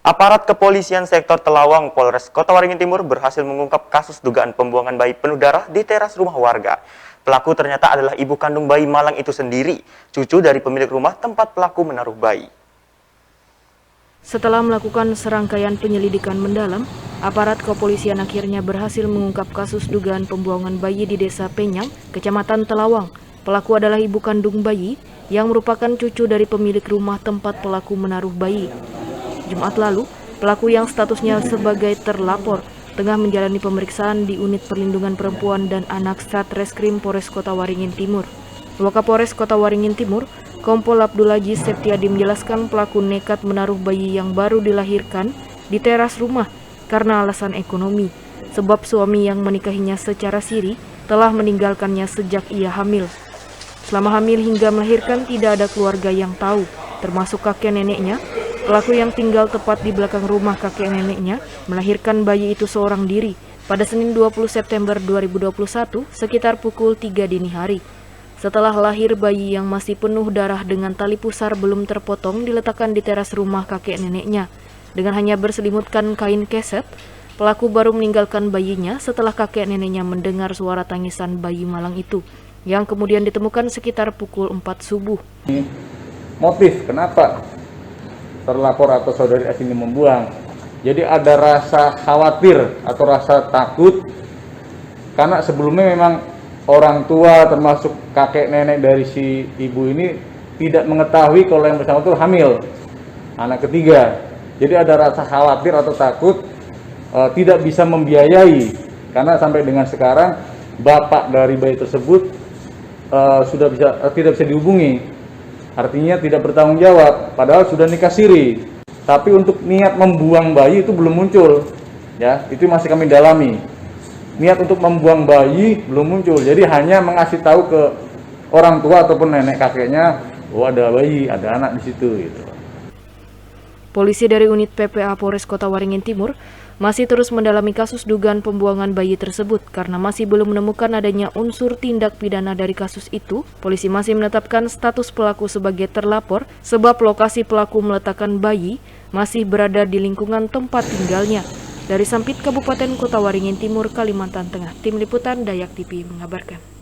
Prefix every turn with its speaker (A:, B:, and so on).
A: Aparat kepolisian sektor Telawang Polres Kota Waringin Timur berhasil mengungkap kasus dugaan pembuangan bayi penuh darah di teras rumah warga. Pelaku ternyata adalah ibu kandung bayi malang itu sendiri, cucu dari pemilik rumah tempat pelaku menaruh bayi.
B: Setelah melakukan serangkaian penyelidikan mendalam, aparat kepolisian akhirnya berhasil mengungkap kasus dugaan pembuangan bayi di Desa Penyang, Kecamatan Telawang. Pelaku adalah ibu kandung bayi yang merupakan cucu dari pemilik rumah tempat pelaku menaruh bayi. Jumat lalu, pelaku yang statusnya sebagai terlapor tengah menjalani pemeriksaan di Unit Perlindungan Perempuan dan Anak Satreskrim Polres Kota Waringin Timur. Wakapolres Kota Waringin Timur, Kompol Abdul Aziz Septiadi menjelaskan pelaku nekat menaruh bayi yang baru dilahirkan di teras rumah karena alasan ekonomi, sebab suami yang menikahinya secara siri telah meninggalkannya sejak ia hamil. Selama hamil hingga melahirkan tidak ada keluarga yang tahu, termasuk kakek neneknya. Pelaku yang tinggal tepat di belakang rumah kakek neneknya melahirkan bayi itu seorang diri pada Senin 20 September 2021 sekitar pukul 3 dini hari. Setelah lahir, bayi yang masih penuh darah dengan tali pusar belum terpotong diletakkan di teras rumah kakek neneknya. Dengan hanya berselimutkan kain keset, pelaku baru meninggalkan bayinya setelah kakek neneknya mendengar suara tangisan bayi malang itu, yang kemudian ditemukan sekitar pukul 4 subuh.
C: Motif kenapa terlapor atau saudari S ini membuang? Jadi ada rasa khawatir atau rasa takut karena sebelumnya memang orang tua termasuk kakek nenek dari si ibu ini tidak mengetahui kalau yang bersama itu hamil anak ketiga. Jadi ada rasa khawatir atau takut tidak bisa membiayai karena sampai dengan sekarang bapak dari bayi tersebut tidak bisa dihubungi. Artinya tidak bertanggung jawab, padahal sudah nikah siri. Tapi untuk niat membuang bayi itu belum muncul, ya. Itu masih kami dalami. Niat untuk membuang bayi belum muncul. Jadi hanya mengasih tahu ke orang tua ataupun nenek kakeknya, oh ada bayi, ada anak di situ, gitu.
B: Polisi dari Unit PPA Polres Kota Waringin Timur masih terus mendalami kasus dugaan pembuangan bayi tersebut karena masih belum menemukan adanya unsur tindak pidana dari kasus itu. Polisi masih menetapkan status pelaku sebagai terlapor sebab lokasi pelaku meletakkan bayi masih berada di lingkungan tempat tinggalnya. Dari Sampit, Kabupaten Kota Waringin Timur, Kalimantan Tengah, Tim Liputan Dayak TV mengabarkan.